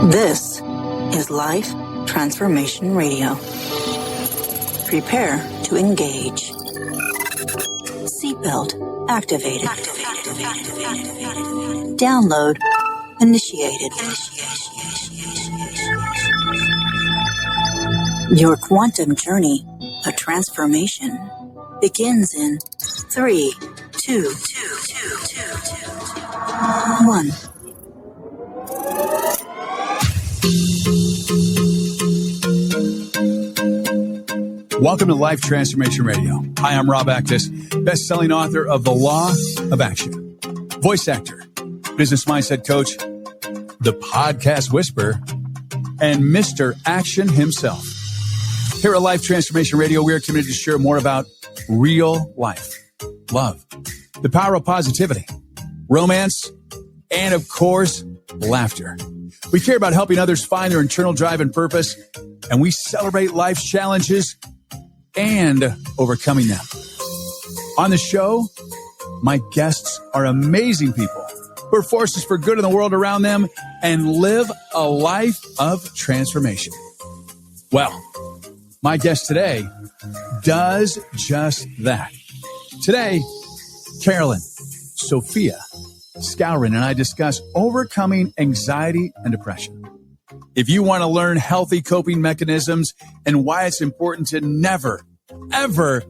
This is Life Transformation Radio. Prepare to engage. Seatbelt activated. Download initiated. Your quantum journey of transformation begins in 3, 2, 1. Welcome to Life Transformation Radio. Hi, I'm Rob Actis, best-selling author of The Law of Action, voice actor, business mindset coach, the podcast whisperer, and Mr. Action himself. Here at Life Transformation Radio, we are committed to share more about real life, love, the power of positivity, romance, and of course, laughter. We care about helping others find their internal drive and purpose, and we celebrate life's challenges and overcoming them. On the show, my guests are amazing people who are forces for good in the world around them and live a life of transformation. Well, my guest today does just that. Today, Carolyn Sophia Skowron and I discuss overcoming anxiety and depression. If you want to learn healthy coping mechanisms and why it's important to never, ever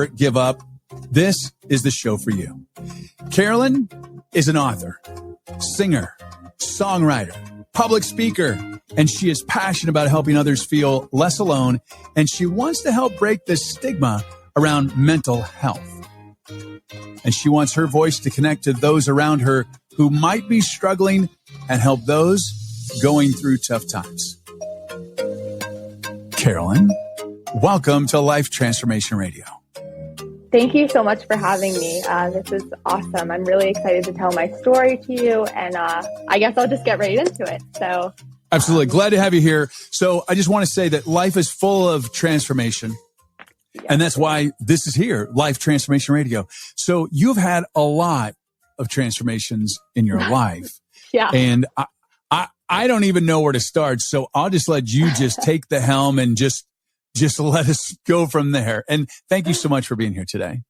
give up, this is the show for you. Carolyn is an author, singer, songwriter, public speaker, and she is passionate about helping others feel less alone, and she wants to help break the stigma around mental health. And she wants her voice to connect to those around her who might be struggling and help those going through tough times. Carolyn, welcome to Life Transformation Radio. Thank you so much for having me. This is awesome. I'm really excited to tell my story to you, and I guess I'll just get right into it. So, absolutely. Glad to have you here. So I just want to say that life is full of transformation. Yes. And that's why this is here, Life Transformation Radio. So you've had a lot of transformations in your life. Yeah. And I don't even know where to start. So I'll just let you just take the helm and just let us go from there. And thank you so much for being here today.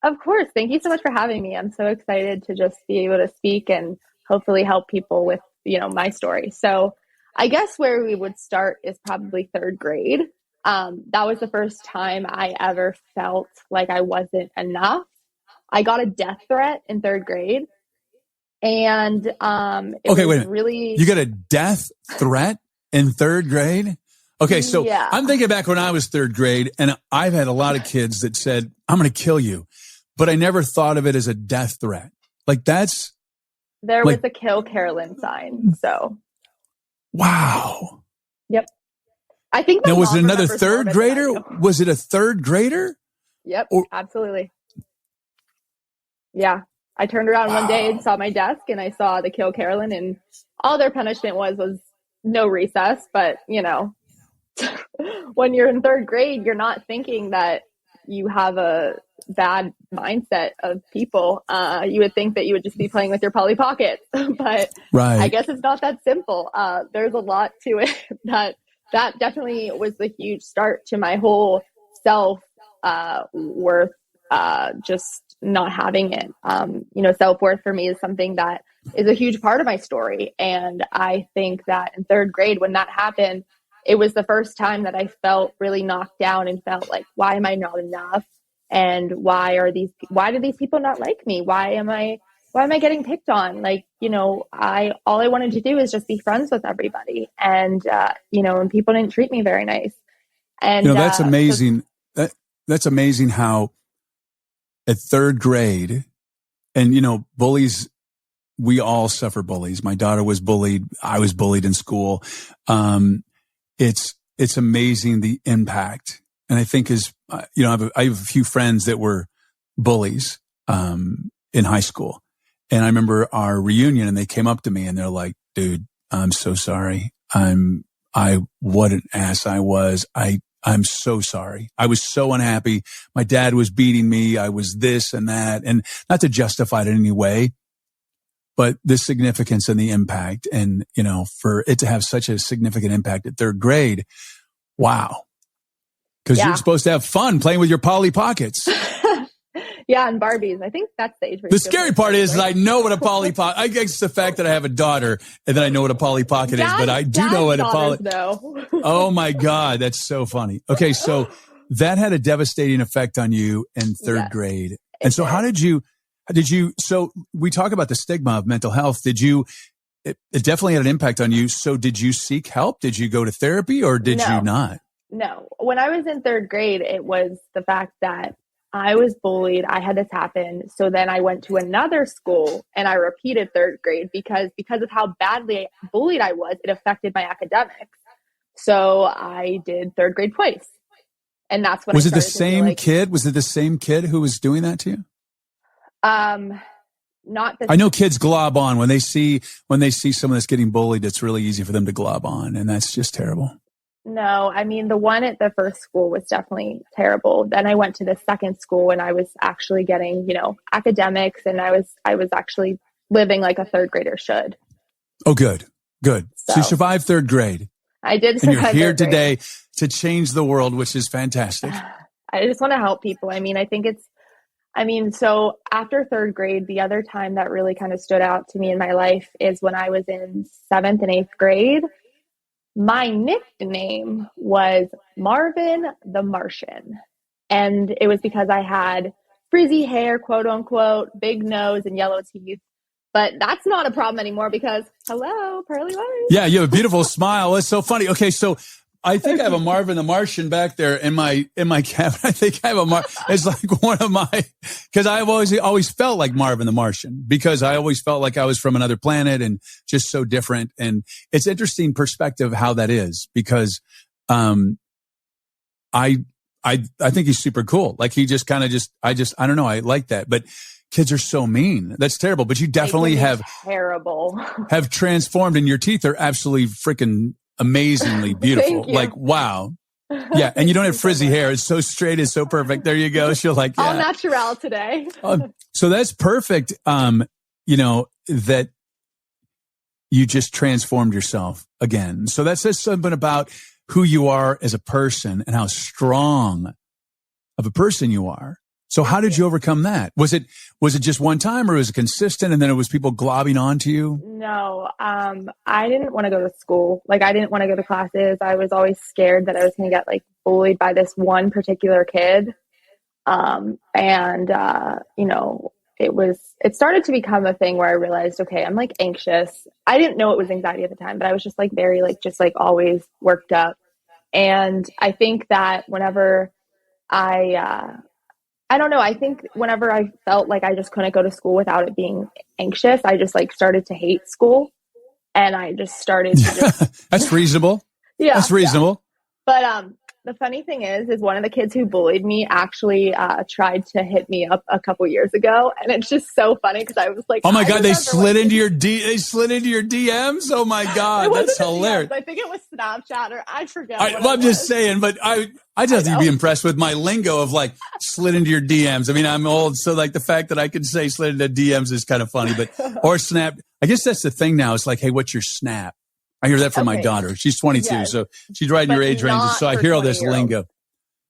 Of course. Thank you so much for having me. I'm so excited to just be able to speak and hopefully help people with, my story. So I guess where we would start is probably third grade. That was the first time I ever felt like I wasn't enough. I got a death threat in third grade. And okay, wait a minute. You got a death threat in third grade? Okay, so yeah. I'm thinking back when I was third grade, and I've had a lot of kids that said, I'm going to kill you. But I never thought of it as a death threat. Like that's... There was a kill Carolyn sign, so... Wow. Yep. I think now, was it another third grader? Was it a third grader? Yep, absolutely. Yeah. I turned around one day and saw my desk, and I saw the kill Carolyn, and all their punishment was no recess. But, when you're in third grade, you're not thinking that you have a bad mindset of people. You would think that you would just be playing with your Polly Pockets, but right. I guess it's not that simple. There's a lot to it that definitely was the huge start to my whole self-worth, just not having it. Self-worth for me is something that is a huge part of my story. And I think that in third grade, when that happened, it was the first time that I felt really knocked down and felt like, why am I not enough? And why do these people not like me? Why am I getting picked on? All I wanted to do is just be friends with everybody. And, and people didn't treat me very nice. And that's amazing. That's amazing how at third grade, and, bullies, we all suffer bullies. My daughter was bullied. I was bullied in school. It's amazing the impact. And I think I have a few friends that were bullies, in high school. And I remember our reunion, and they came up to me and they're like, dude, I'm so sorry. What an ass I was. I'm so sorry. I was so unhappy. My dad was beating me. I was this and that. And not to justify it in any way, but the significance and the impact, and, you know, for it to have such a significant impact at third grade. Wow. Because you're supposed to have fun playing with your Polly Pockets. Yeah, and Barbies. I think that's the age where the scary part is that I know what a Polly Pocket. I guess the fact that I have a daughter and then I know what a Polly Pocket is, but I do know what a Polly. Oh my God, that's so funny. Okay, so that had a devastating effect on you in third grade, and so how did you? So we talk about the stigma of mental health. It definitely had an impact on you. So did you seek help? Did you go to therapy, or did you not? No. When I was in third grade, it was the fact that I was bullied. I had this happen. So then I went to another school and I repeated third grade because of how badly bullied I was, it affected my academics. So I did third grade twice. And that's when was it the same kid? Was it the same kid who was doing that to you? Not the I know kids glob on when they see someone that's getting bullied. It's really easy for them to glob on, and that's just terrible. No, I mean, the one at the first school was definitely terrible. Then I went to the second school and I was actually getting, you know, academics, and I was actually living like a third grader should. Oh, good. So you survived third grade. I did. And you're here today to change the world, which is fantastic. I just want to help people. I mean, so after third grade, the other time that really kind of stood out to me in my life is when I was in 7th and 8th grade. My nickname was Marvin the Martian. And it was because I had frizzy hair, quote unquote, big nose and yellow teeth. But that's not a problem anymore because, hello, pearly white. Yeah, you have a beautiful smile. It's so funny. Okay, so I think I have a Marvin the Martian back there in my cabinet. I think I have it's like one of my, because I've always felt like Marvin the Martian, because I always felt like I was from another planet and just so different. And it's interesting perspective how that is, because I think he's super cool. Like he just kind of I don't know. I like that, but kids are so mean. That's terrible. But you definitely have transformed, and your teeth are absolutely freaking amazingly beautiful. Like, wow. Yeah. And you don't have frizzy hair. It's so straight. It's so perfect. There you go. She'll like, all natural today. So that's perfect. You know, that you just transformed yourself again. So that says something about who you are as a person and how strong of a person you are. So how did you overcome that? Was it just one time, or was it consistent and then it was people globbing onto you? No, I didn't want to go to school. Like, I didn't want to go to classes. I was always scared that I was going to get like bullied by this one particular kid. You know, it started to become a thing where I realized, okay, I'm like anxious. I didn't know it was anxiety at the time, but I was just like very like, just like always worked up. And I think that whenever I don't know. I think whenever I felt like I just couldn't go to school without it being anxious, I just like started to hate school, and I just started to That's reasonable. Yeah. That's reasonable. Yeah. But the funny thing is one of the kids who bullied me actually tried to hit me up a couple years ago, and it's just so funny because I was like, "Oh my God, they slid into your DMs." Oh my God, that's hilarious. I think it was Snapchat, or I forget. I'm just saying, but I just need to be impressed with my lingo of like slid into your DMs. I mean, I'm old, so like the fact that I can say slid into DMs is kind of funny, but or snap. I guess that's the thing now. It's like, hey, what's your snap? I hear that from my daughter. She's 22, so she's right in your age range. So I hear all this lingo.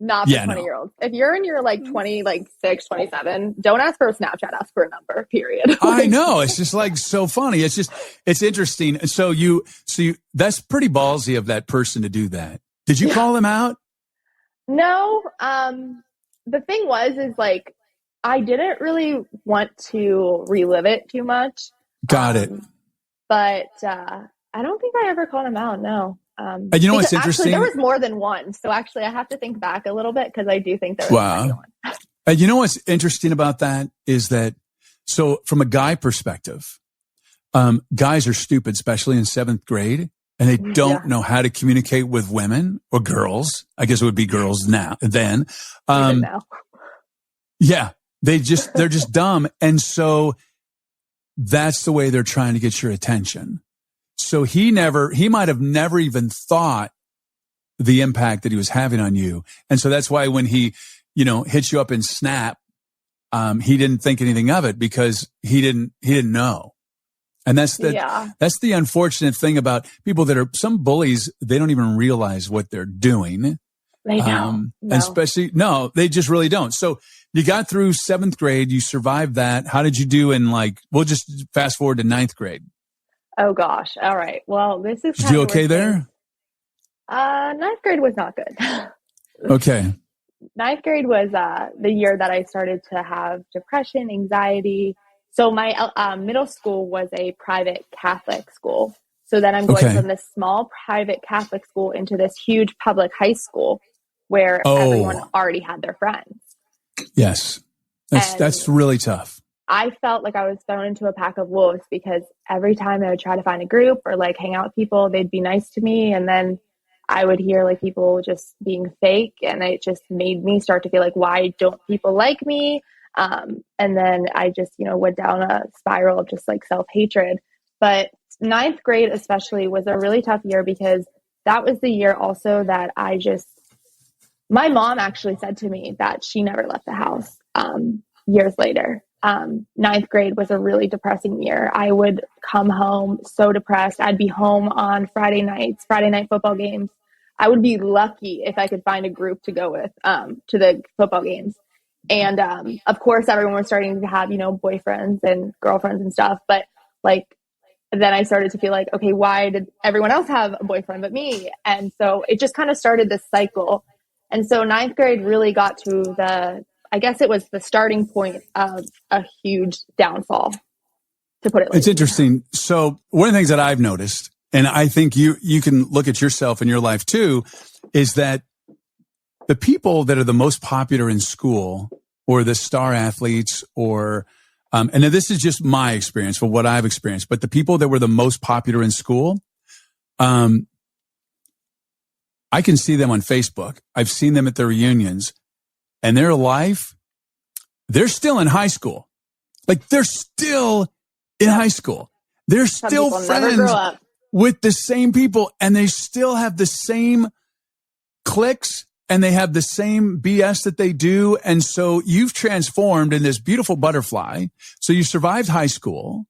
Not for 20-year-olds. If you're in your like 26, 27, don't ask for a Snapchat, ask for a number, period. I know. It's just like so funny. It's interesting. So you, that's pretty ballsy of that person to do that. Did you call them out? No. The thing is like, I didn't really want to relive it too much. Got it. But, I don't think I ever called him out. No. You know what's interesting? Actually, there was more than one. So actually, I have to think back a little bit because I do think there was more than one. You know what's interesting about that is that, so from a guy perspective, guys are stupid, especially in 7th grade, and they don't know how to communicate with women or girls. I guess it would be girls now. Then, now. Yeah, they're just dumb, and so that's the way they're trying to get your attention. So he might have never even thought the impact that he was having on you. And so that's why when he, hits you up in Snap, he didn't think anything of it because he didn't know. And that's the unfortunate thing about people that are, some bullies, they don't even realize what they're doing. They don't. No. Especially, no, they just really don't. So you got through 7th grade, you survived that. How did you do in we'll just fast forward to 9th grade. Oh gosh. All right. Well, this is Did you okay there? 9th grade was not good. Okay. 9th grade was the year that I started to have depression, anxiety. So my middle school was a private Catholic school. So then I'm going from this small private Catholic school into this huge public high school where everyone already had their friends. Yes. That's really tough. I felt like I was thrown into a pack of wolves because every time I would try to find a group or hang out with people, they'd be nice to me. And then I would hear people just being fake. And it just made me start to feel why don't people like me? And then I just, went down a spiral of just self-hatred. But 9th grade especially was a really tough year because that was the year also that my mom actually said to me that she never left the house years later. 9th grade was a really depressing year. I would come home so depressed. I'd be home on Friday night football games. I would be lucky if I could find a group to go with to the football games. And of course, everyone was starting to have, boyfriends and girlfriends and stuff. But then I started to feel okay, why did everyone else have a boyfriend but me? And so it just kind of started this cycle. And so 9th grade really got to I guess it was the starting point of a huge downfall, to put it It's interesting. So one of the things that I've noticed, and I think you can look at yourself in your life too, is that the people that are the most popular in school or the star athletes or, and this is just my experience for what I've experienced, but the people that were the most popular in school, I can see them on Facebook. I've seen them at their reunions and their life, they're still in high school. They're still in high school. They're still friends with the same people and they still have the same cliques and they have the same BS that they do. And so you've transformed in this beautiful butterfly. So you survived high school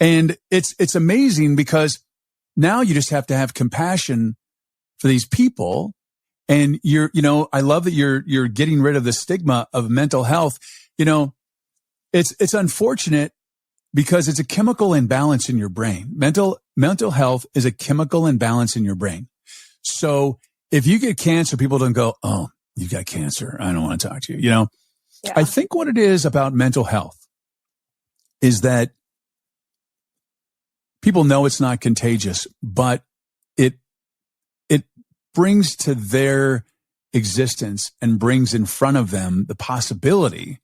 and it's amazing because now you just have to have compassion for these people. And I love that you're getting rid of the stigma of mental health. It's unfortunate because it's a chemical imbalance in your brain. Mental health is a chemical imbalance in your brain. So if you get cancer, people don't go, oh, you got cancer. I don't want to talk to you. Yeah. I think what it is about mental health is that people know it's not contagious, but it brings to their existence and brings in front of them the possibility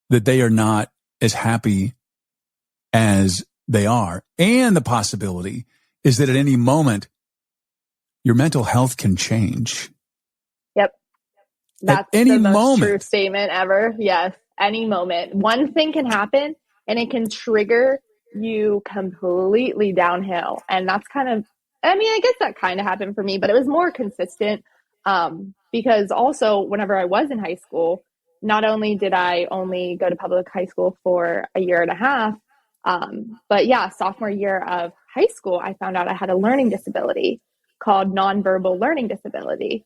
that they are not as happy as they are. And the possibility is that at any moment, your mental health can change. Yep. That's at any the most moment. True statement ever. Yes. Any moment. One thing can happen and it can trigger you completely downhill. And that's I guess that kind of happened for me, but it was more consistent because also whenever I was in high school, not only did I only go to public high school for a year and a half, but sophomore year of high school, I found out I had a learning disability called nonverbal learning disability.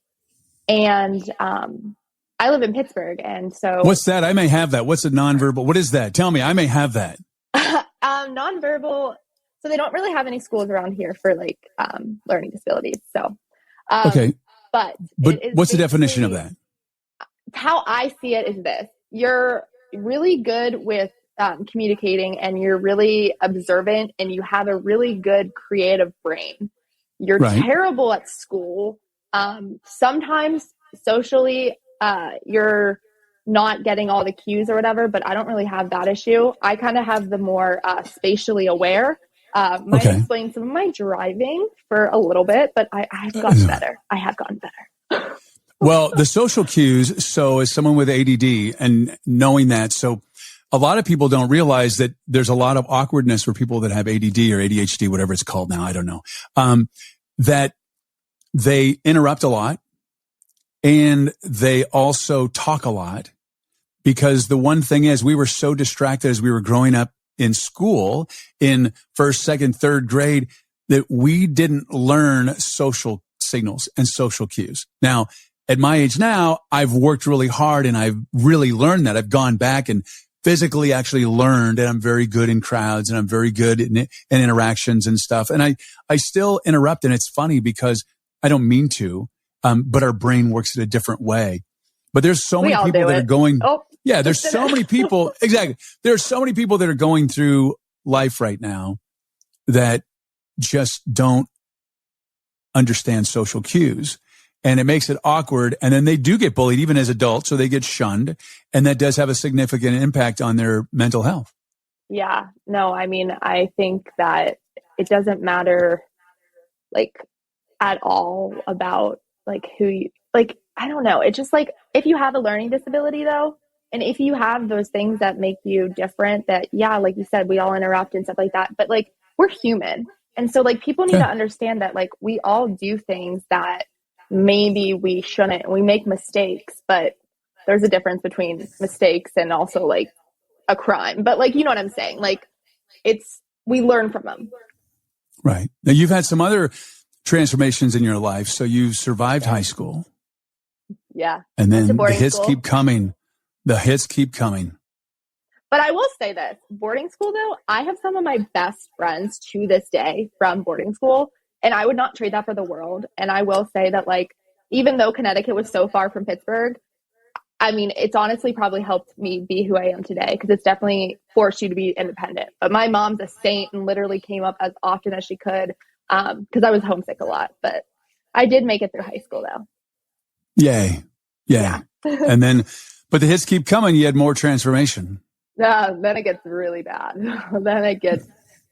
And I live in Pittsburgh. And so what's that? I may have that. What's a nonverbal? What is that? Tell me, I may have that. Nonverbal. So they don't really have any schools around here for learning disabilities. So, okay. But what's the definition of that? How I see it is this: you're really good with communicating and you're really observant and you have a really good creative brain. You're terrible at school. Sometimes socially, you're not getting all the cues or whatever, but I don't really have that issue. I kind of have the more spatially aware. Might explain some of my driving for a little bit, but I've gotten better. I have gotten better. Well, the social cues. So as someone with ADD and knowing that, so a lot of people don't realize that there's a lot of awkwardness for people that have ADD or ADHD, whatever it's called now. I don't know. That they interrupt a lot and they also talk a lot because the one thing is we were so distracted as we were growing up in school in first, second, third grade that we didn't learn social signals and social cues. Now, at my age now, I've worked really hard and I've really learned that. I've gone back and physically actually learned, and I'm very good in crowds and I'm very good in interactions and stuff. And I still interrupt, and it's funny because I don't mean to, but our brain works in a different way. But there's so many people that are going, there's so many people, exactly. There's so many people that are going through life right now that just don't understand social cues. And it makes it awkward. And then they do get bullied even as adults. So they get shunned. And that does have a significant impact on their mental health. Yeah, no, I mean, I think that it doesn't matter like at all about like who you, like, I don't know. It's just like, if you have a learning disability though, and if you have those things that make you different, that, yeah, like you said, we all interrupt and stuff like that, but like, we're human. And so like, people need to understand that like, we all do things that maybe we shouldn't. We make mistakes, but there's a difference between mistakes and also like a crime. But like, you know what I'm saying? Like, we learn from them. Right. Now you've had some other transformations in your life. So you survived high school. Yeah. And then the hits keep coming. The hits keep coming. But I will say this, boarding school though, I have some of my best friends to this day from boarding school. And I would not trade that for the world. And I will say that like, even though Connecticut was so far from Pittsburgh, I mean, it's honestly probably helped me be who I am today, because it's definitely forced you to be independent. But my mom's a saint and literally came up as often as she could because I was homesick a lot. But I did make it through high school though. Yay. Yeah. And then, but the hits keep coming. You had more transformation. Then it gets really bad.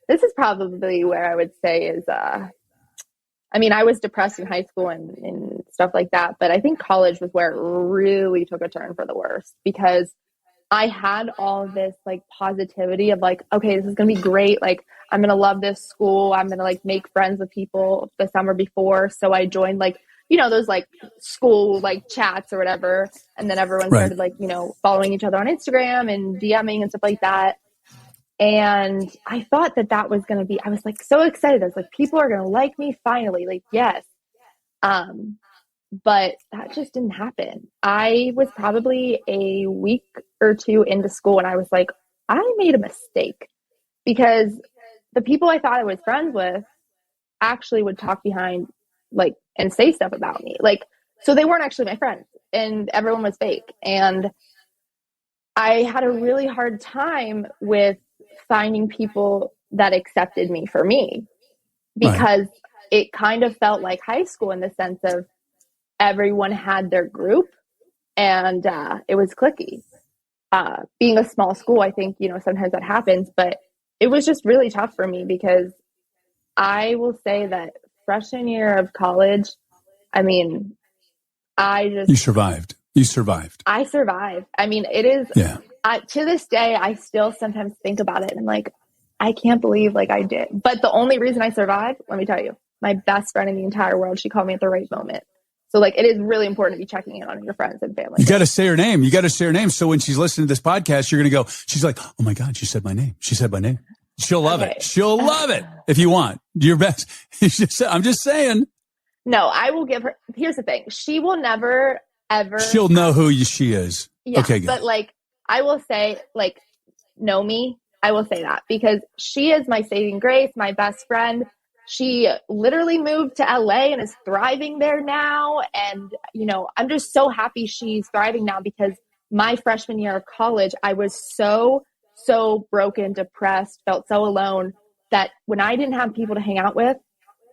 This is probably where I would say is, I mean, I was depressed in high school and stuff like that, but I think college was where it really took a turn for the worse, because I had all this like positivity of like, okay, this is going to be great. Like, I'm going to love this school. I'm going to like make friends with people the summer before. So I joined like, you know, those like school like chats or whatever. And then everyone started like, you know, following each other on Instagram and DMing and stuff like that. And I thought that was going to be, I was like so excited. I was like, people are going to like me finally. Like, yes. But that just didn't happen. I was probably a week or two into school and I was like, I made a mistake, because the people I thought I was friends with actually would talk behind like and say stuff about me. Like, so they weren't actually my friends and everyone was fake. And I had a really hard time with finding people that accepted me for me, because it kind of felt like high school in the sense of everyone had their group and it was cliquey. Being a small school, I think, you know, sometimes that happens, but it was just really tough for me, because I will say that freshman year of college, I mean, You survived. I survived. I mean, it is, to this day, I still sometimes think about it and I'm like, I can't believe like I did. But the only reason I survived, let me tell you, my best friend in the entire world, she called me at the right moment. So like, it is really important to be checking in on your friends and family. You got to say her name. So when she's listening to this podcast, you're going to go, she's like, oh my God, she said my name. She'll love it. She'll love it if you want. Your best. I'm just saying. No, I will give her. Here's the thing. She will never, ever. She'll know who she is. Yeah, okay, good. But like, I will say, like, know me. I will say that, because she is my saving grace, my best friend. She literally moved to LA and is thriving there now. And, you know, I'm just so happy she's thriving now, because my freshman year of college, I was so broken, depressed, felt so alone, that when I didn't have people to hang out with,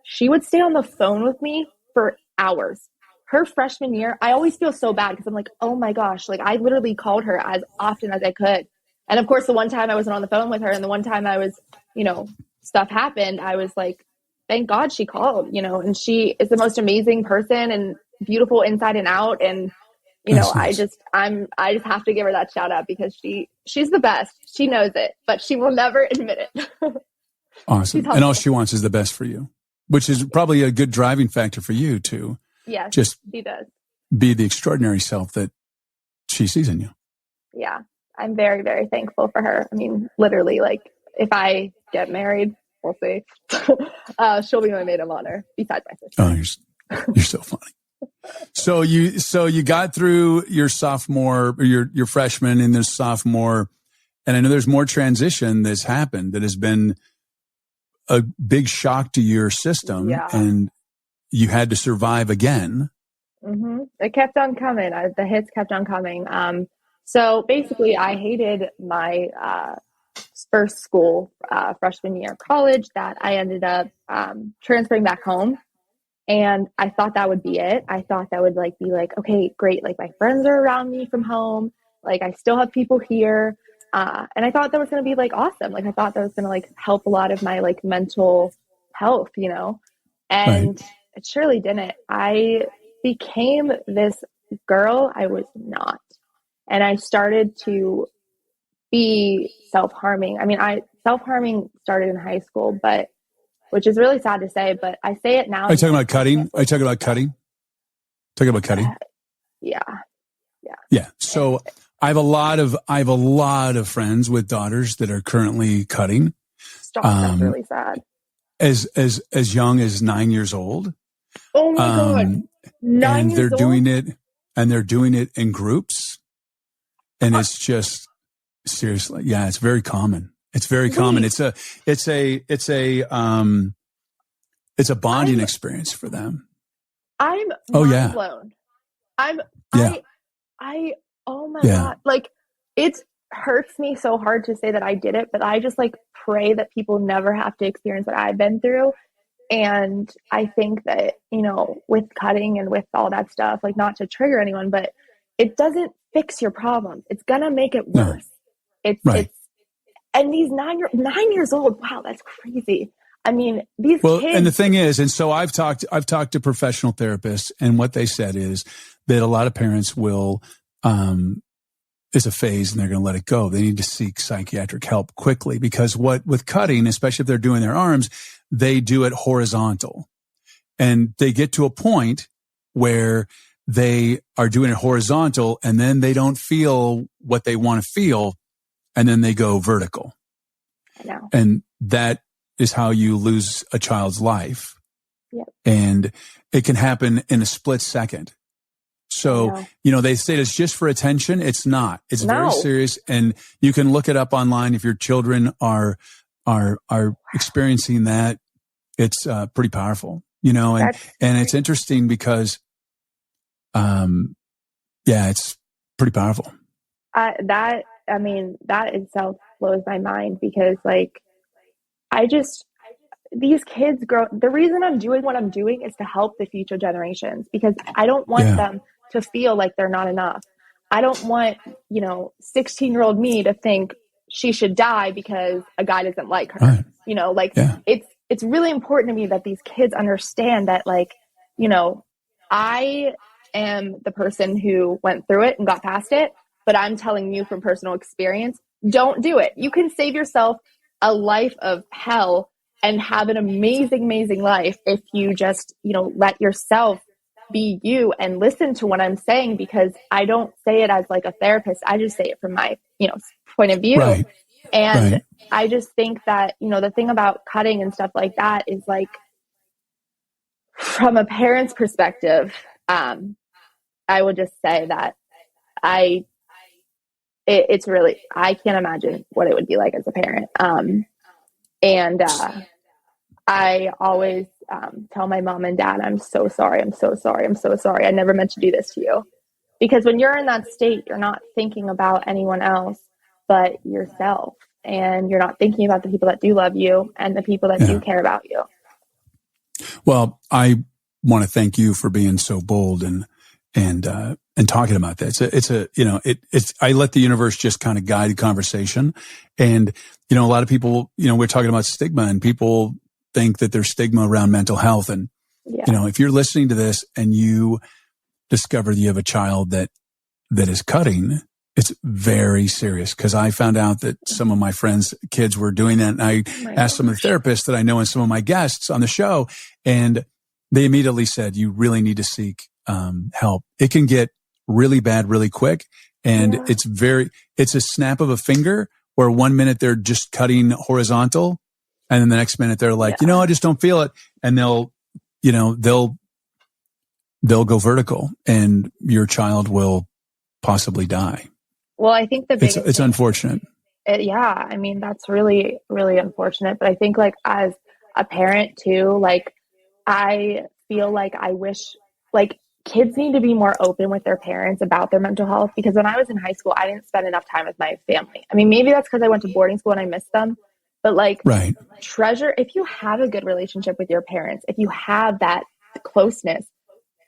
she would stay on the phone with me for hours. Her freshman year, I always feel so bad, because I'm like, oh my gosh, like I literally called her as often as I could. And of course, the one time I wasn't on the phone with her and the one time I was, you know, stuff happened, I was like, thank God she called, you know, and she is the most amazing person and beautiful inside and out. And, you know, nice. I just have to give her that shout out, because she's the best. She knows it, but she will never admit it. Awesome. And all she wants is the best for you, which is probably a good driving factor for you to just she does. Be the extraordinary self that she sees in you. Yeah. I'm very, very thankful for her. I mean, literally, like, if I get married, we'll see. She'll be my maid of honor besides my sister. Oh, you're so funny. So you got through your sophomore, or your freshman and this sophomore, and I know there's more transition that's happened that has been a big shock to your system, and you had to survive again. Mm-hmm. It kept on coming. The hits kept on coming. So basically, I hated my first school, freshman year of college, that I ended up transferring back home. And I thought that would be it. I thought that would be okay, great. Like, my friends are around me from home. Like, I still have people here. And I thought that was going to be awesome. Like, I thought that was going to help a lot of my mental health, and Right. It surely didn't. I became this girl I was not. And I started to be self-harming. I mean, self-harming started in high school, which is really sad to say, but I say it now. Are you talking about cutting? Are you talking about cutting? Talking about cutting? Yeah. So I have a lot of friends with daughters that are currently cutting. Stop. That's really sad. As young as 9 years old. Oh my God. 9 years old? They're doing it in groups. And it's just, seriously, it's very common. It's very common. It's a bonding experience for them. I'm mind blown. Oh my God. It hurts me so hard to say that I did it, but I just pray that people never have to experience what I've been through. And I think that, with cutting and with all that stuff, not to trigger anyone, but it doesn't fix your problems. It's going to make it worse. No. And these 9 years old, wow, that's crazy. I mean, these kids. And the thing is, and so I've talked to professional therapists, and what they said is that a lot of parents will, is a phase and they're going to let it go. They need to seek psychiatric help quickly, because with cutting, especially if they're doing their arms, they do it horizontal, and they get to a point where they are doing it horizontal and then they don't feel what they want to feel. And then they go vertical. I know. And that is how you lose a child's life. Yep. And it can happen in a split second. So, they say it's just for attention. It's not. It's very serious. And you can look it up online if your children are experiencing that. It's pretty powerful, and it's interesting because, it's pretty powerful. That itself blows my mind, because these kids grow. The reason I'm doing what I'm doing is to help the future generations, because I don't want them to feel like they're not enough. I don't want, 16-year-old me to think she should die because a guy doesn't like her. Right. It's really important to me that these kids understand that, I am the person who went through it and got past it, but I'm telling you from personal experience, don't do it. You can save yourself a life of hell and have an amazing, amazing life if you just, let yourself be you and listen to what I'm saying, because I don't say it as a therapist. I just say it from my, point of view. Right. And right. I just think that, the thing about cutting and stuff like that is from a parent's perspective, I would just say that it's really, I can't imagine what it would be like as a parent. I always tell my mom and dad, I'm so sorry. I'm so sorry. I'm so sorry. I never meant to do this to you. Because when you're in that state, you're not thinking about anyone else but yourself. And you're not thinking about the people that do love you and the people that do care about you. Well, I want to thank you for being so bold and talking about that. I let the universe just kind of guide the conversation. And, a lot of people, we're talking about stigma, and people think that there's stigma around mental health. And, if you're listening to this and you discover that you have a child that is cutting, it's very serious. Cause I found out that some of my friends' kids were doing that. And I asked some of the therapists that I know and some of my guests on the show, and they immediately said, you really need to seek help. It can get really bad really quick. And it's a snap of a finger where 1 minute they're just cutting horizontal, and then the next minute they're like, I just don't feel it. And they'll go vertical, and your child will possibly die. Well, I think the biggest it's unfortunate. I mean, that's really, really unfortunate. But I think like as a parent too, like I feel like I wish like kids need to be more open with their parents about their mental health, because when I was in high school, I didn't spend enough time with my family. I mean, maybe that's because I went to boarding school and I missed them, but like treasure, if you have a good relationship with your parents, if you have that closeness,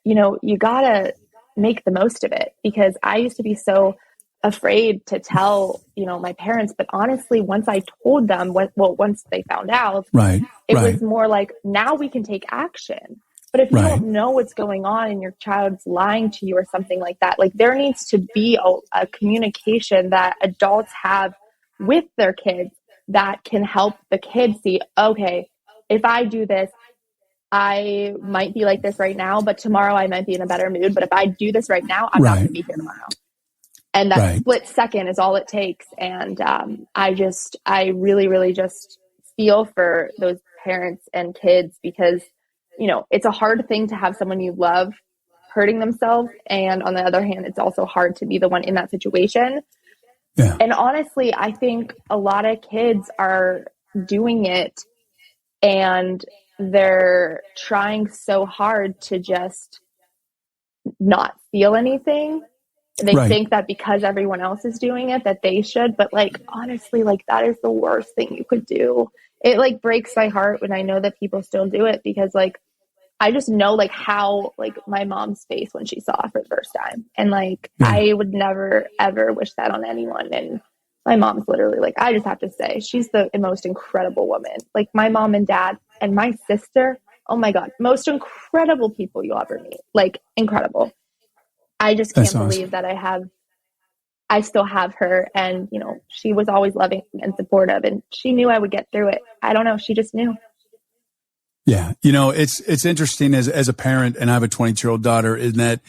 you gotta make the most of it. Because I used to be so afraid to tell, my parents, but honestly, once I told them once they found out, it was more like, now we can take action. But if you don't know what's going on and your child's lying to you or something like that, like there needs to be a communication that adults have with their kids that can help the kids see, okay, if I do this, I might be like this right now, but tomorrow I might be in a better mood. But if I do this right now, I'm not going to be here tomorrow. And that split second is all it takes. And I really, really just feel for those parents and kids, because it's a hard thing to have someone you love hurting themselves. And on the other hand, it's also hard to be the one in that situation. Yeah. And honestly, I think a lot of kids are doing it and they're trying so hard to just not feel anything. They think that because everyone else is doing it, that they should. But like, honestly, like that is the worst thing you could do. It like breaks my heart when I know that people still do it, because like, I just know like how like my mom's face when she saw it for the first time. And like, I would never, ever wish that on anyone. And my mom's literally like, I just have to say, she's the most incredible woman. Like my mom and dad and my sister, oh my God, most incredible people you'll ever meet. Like incredible. I just can't believe that I still have her. And, she was always loving and supportive, and she knew I would get through it. I don't know. She just knew. Yeah. It's interesting as a parent, and I have a 22-year-old daughter, in that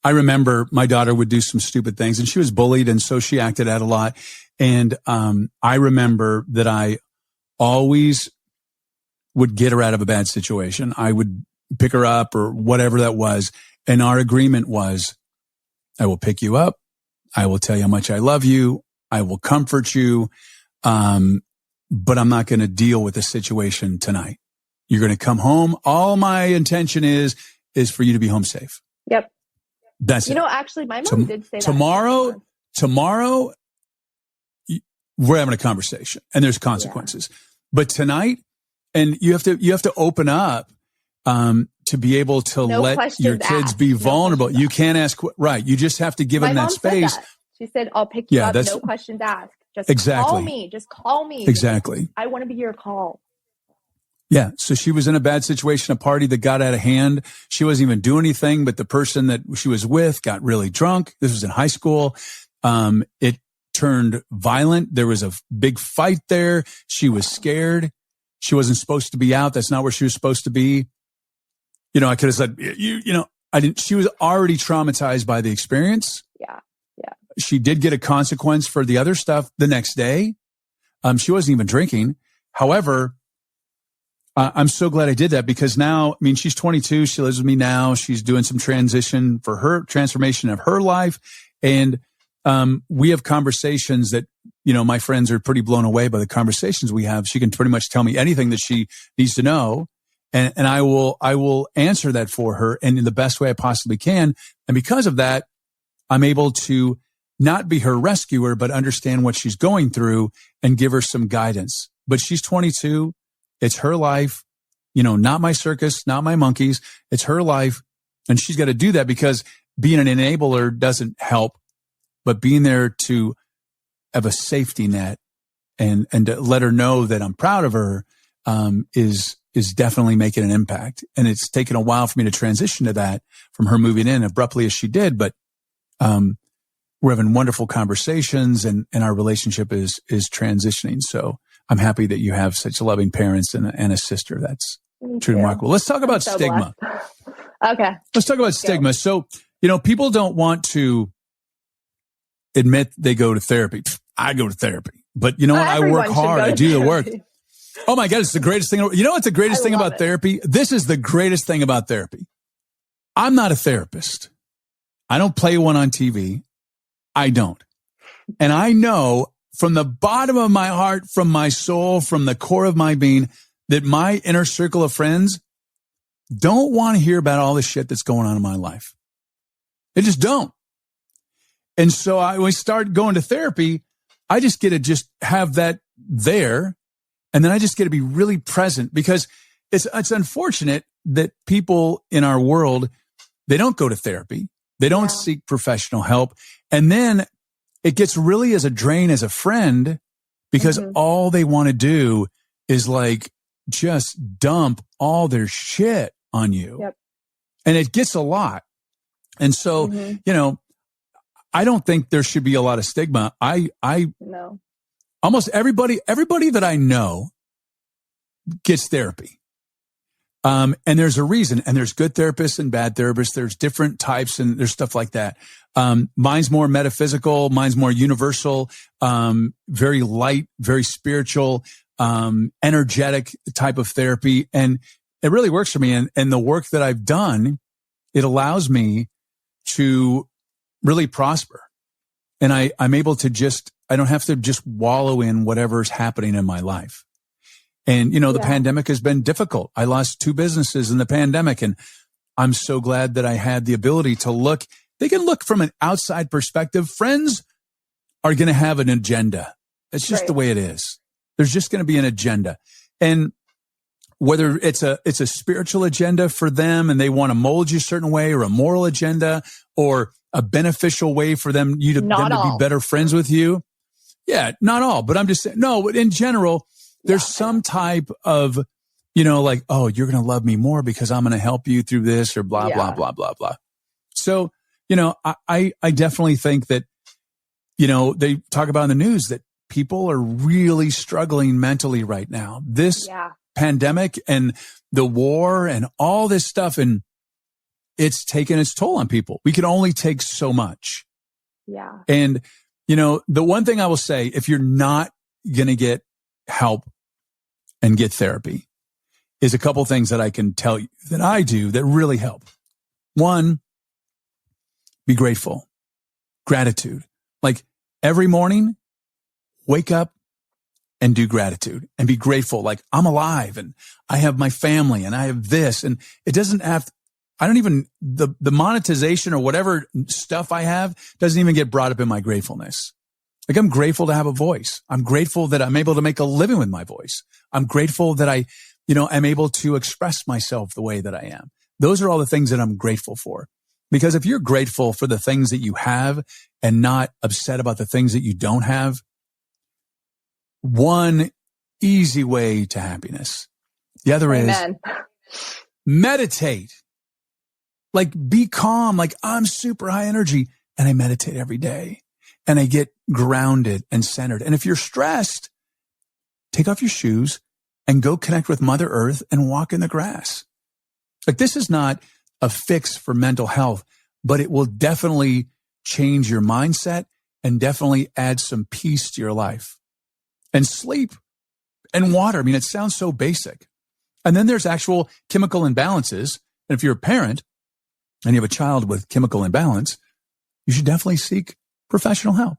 I remember my daughter would do some stupid things, and she was bullied. And so she acted out a lot. And, I remember that I always would get her out of a bad situation. I would pick her up or whatever that was. And our agreement was, I will pick you up. I will tell you how much I love you. I will comfort you. But I'm not going to deal with the situation tonight. You're going to come home. All my intention is for you to be home safe. Yep. That's it. Actually, my mom did say that. Tomorrow, we're having a conversation, and there's consequences. Yeah. But tonight, and you have to open up, to be able to let your kids be vulnerable. You can't ask, You just have to give them that space. She said, I'll pick you up. No questions asked. Just call me. Just call me. Exactly. I want to be your call. Yeah. So she was in a bad situation, a party that got out of hand. She wasn't even doing anything, but the person that she was with got really drunk. This was in high school. It turned violent. There was a big fight there. She was scared. She wasn't supposed to be out. That's not where she was supposed to be. I could have said, I didn't, she was already traumatized by the experience. Yeah. Yeah. She did get a consequence for the other stuff the next day. She wasn't even drinking. However, I'm so glad I did that, because now, she's 22. She lives with me now. She's doing some transformation of her life. And, we have conversations that, my friends are pretty blown away by the conversations we have. She can pretty much tell me anything that she needs to know. And I will answer that for her, and in the best way I possibly can. And because of that, I'm able to not be her rescuer, but understand what she's going through and give her some guidance. But she's 22. It's her life, not my circus, not my monkeys. It's her life. And she's got to do that, because being an enabler doesn't help, but being there to have a safety net and to let her know that I'm proud of her, is definitely making an impact. And it's taken a while for me to transition to that, from her moving in abruptly as she did. But, we're having wonderful conversations, and our relationship is transitioning. So I'm happy that you have such loving parents and a sister. That's truly remarkable. Let's talk about stigma. Okay. Let's talk about stigma. So, people don't want to admit they go to therapy. I go to therapy. but you know what? I work hard. I do the work. Therapy. Oh my God. It's the greatest thing. You know what's the greatest thing about therapy? This is the greatest thing about therapy. I'm not a therapist. I don't play one on TV. I don't. And I know from the bottom of my heart, from my soul, from the core of my being, that my inner circle of friends don't want to hear about all the shit that's going on in my life. They just don't. And so when we start going to therapy, I just get to just have that there. And then I just get to be really present, because it's unfortunate that people in our world, they don't go to therapy. They don't seek professional help. And then it gets really as a drain as a friend, because all they want to do is like just dump all their shit on you. Yep. And it gets a lot. And so, you know, I don't think there should be a lot of stigma. No. Almost everybody that I know gets therapy. And there's a reason, and there's good therapists and bad therapists. There's different types, and there's stuff like that. Mine's more metaphysical. Mine's more universal, very light, very spiritual, energetic type of therapy. And it really works for me. And the work that I've done, it allows me to really prosper. And I'm able to I don't have to just wallow in whatever's happening in my life. And, you know, the pandemic has been difficult. I lost 2 businesses in the pandemic, and I'm so glad that I had the ability to look. They can look from an outside perspective. Friends are going to have an agenda. It's just the way it is. There's just going to be an agenda. And whether it's a spiritual agenda for them and they want to mold you a certain way, or a moral agenda, or a beneficial way for them to be better friends with you. Yeah, not all, but I'm just saying, no, but in general, there's some type of, you know, like, oh, you're going to love me more because I'm going to help you through this, or blah, blah, blah, blah, blah. So, you know, I definitely think that, you know, they talk about in the news that people are really struggling mentally right now. This pandemic and the war and all this stuff, and it's taken its toll on people. We can only take so much. Yeah. And, you know, the one thing I will say, if you're not going to get help and get therapy, is a couple things that I can tell you that I do that really help. One, be grateful. Gratitude. Like every morning, wake up and do gratitude and be grateful. Like, I'm alive and I have my family and I have this, and it doesn't have, I don't even, the monetization or whatever stuff I have doesn't even get brought up in my gratefulness. Like, I'm grateful to have a voice. I'm grateful that I'm able to make a living with my voice. I'm grateful that I, you know, I'm able to express myself the way that I am. Those are all the things that I'm grateful for. Because if you're grateful for the things that you have and not upset about the things that you don't have, one easy way to happiness. The other is meditate. Like, be calm. Like, I'm super high energy and I meditate every day and I get grounded and centered. And if you're stressed, take off your shoes and go connect with Mother Earth and walk in the grass. Like, this is not a fix for mental health, but it will definitely change your mindset and definitely add some peace to your life. And sleep and water. I mean, it sounds so basic. And then there's actual chemical imbalances. And if you're a parent and you have a child with chemical imbalance, you should definitely seek professional help.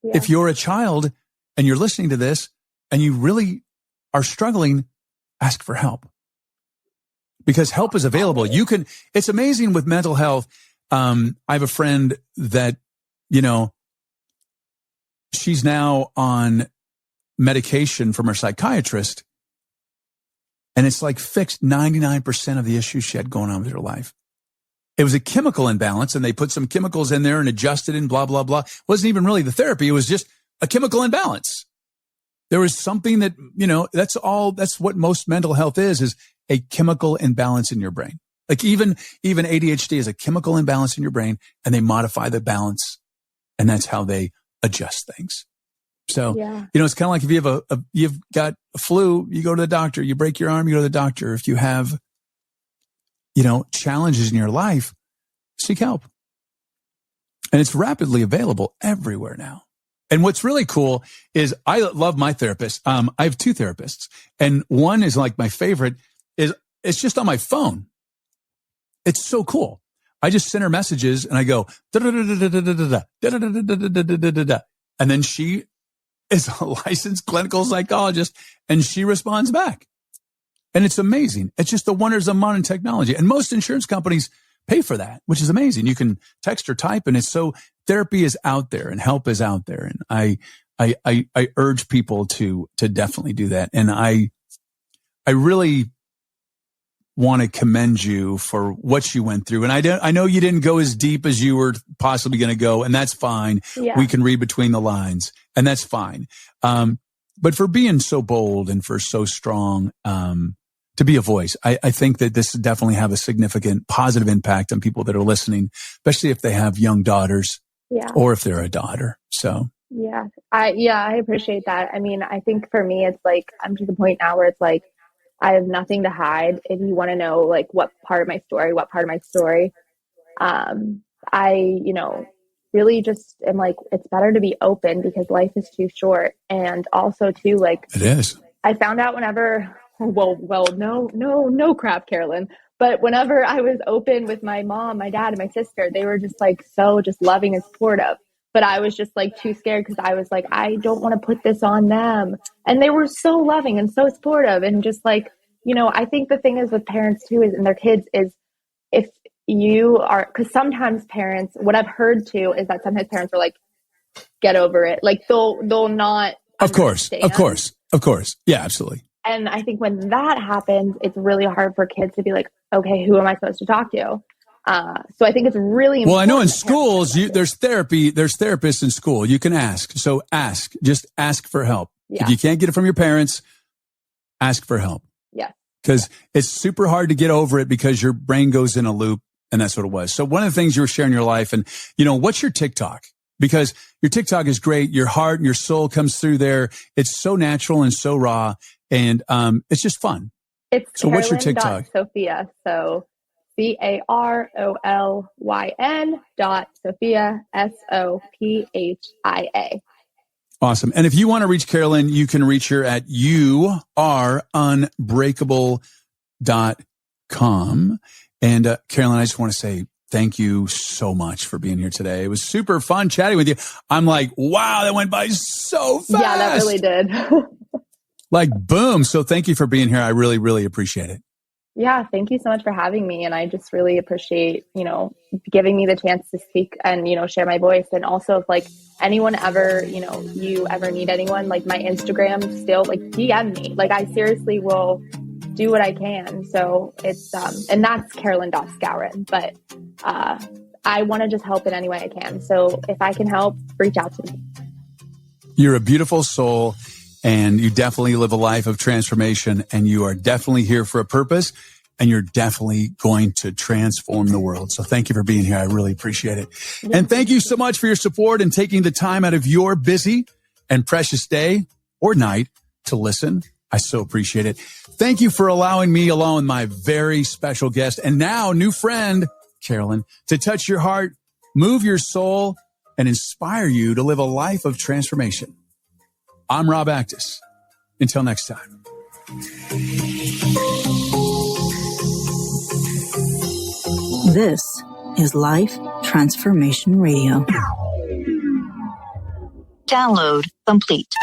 Yeah. If you're a child and you're listening to this and you really are struggling, ask for help. Because help is available. You can, it's amazing with mental health. I have a friend that, you know, she's now on medication from her psychiatrist, and it's like fixed 99% of the issues she had going on with her life. It was a chemical imbalance, and they put some chemicals in there and adjusted and blah, blah, blah. It wasn't even really the therapy. It was just a chemical imbalance. There was something that, you know, that's what most mental health is a chemical imbalance in your brain. Like even ADHD is a chemical imbalance in your brain, and they modify the balance, and that's how they adjust things. So, you know, it's kind of like if you have you've got a flu, you go to the doctor, you break your arm, you go to the doctor. If you have, you know, challenges in your life, seek help. And it's rapidly available everywhere now. And what's really cool is I love my therapist. I have two therapists, and one is like my favorite is it's just on my phone. It's so cool. I just send her messages and I go, and then she is a licensed clinical psychologist and she responds back. And it's amazing. It's just the wonders of modern technology. And most insurance companies pay for that, which is amazing. You can text or type, and it's so therapy is out there and help is out there. And I urge people to definitely do that. And I really want to commend you for what you went through. And I know you didn't go as deep as you were possibly going to go, and that's fine. Yeah. We can read between the lines, and that's fine. But for being so bold and for so strong, to be a voice, I think that this definitely have a significant positive impact on people that are listening, especially if they have young daughters, or if they're a daughter. So I appreciate that. I mean, I think for me, it's like I'm to the point now where it's like I have nothing to hide. If you want to know like what part of my story, I really just am like, it's better to be open because life is too short. And also too, like it is. I found out whenever. Well, no crap, Carolyn. But whenever I was open with my mom, my dad, and my sister, they were just like so just loving and supportive. But I was just like too scared because I was like, I don't want to put this on them. And they were so loving and so supportive. And just like, I think the thing is with parents too is and their kids is if you are, because sometimes parents, what I've heard too is that sometimes parents are like, get over it. Like they'll not. Of course. Yeah, absolutely. And I think when that happens, it's really hard for kids to be like, okay, who am I supposed to talk to? So I think it's really important. Well, I know in schools, there's therapy, there's therapists in school. You can ask. So just ask for help. Yeah. If you can't get it from your parents, ask for help. Yeah. Because it's super hard to get over it because your brain goes in a loop, and that's what it was. So one of the things you were sharing your life, and what's your TikTok? Because your TikTok is great. Your heart and your soul comes through there. It's so natural and so raw. And it's just fun. It's so what's your TikTok? Sophia. So Carolyn.Sophia Sophia. Awesome. And if you want to reach Carolyn, you can reach her at youareunbreakable.com. And Carolyn, I just want to say thank you so much for being here today. It was super fun chatting with you. I'm like, wow, that went by so fast. Yeah, that really did. Like, boom. So thank you for being here. I really, really appreciate it. Yeah, thank you so much for having me. And I just really appreciate, giving me the chance to speak and, share my voice. And also if like anyone ever, you ever need anyone, like my Instagram still, like DM me. Like I seriously will do what I can. So it's, and that's Carolyn.Skowron. But I want to just help in any way I can. So if I can help, reach out to me. You're a beautiful soul. And you definitely live a life of transformation, and you are definitely here for a purpose, and you're definitely going to transform the world. So thank you for being here. I really appreciate it. And thank you so much for your support and taking the time out of your busy and precious day or night to listen. I so appreciate it. Thank you for allowing me, along with my very special guest and now new friend, Carolyn, to touch your heart, move your soul, and inspire you to live a life of transformation. I'm Rob Actis. Until next time. This is Life Transformation Radio. Download complete.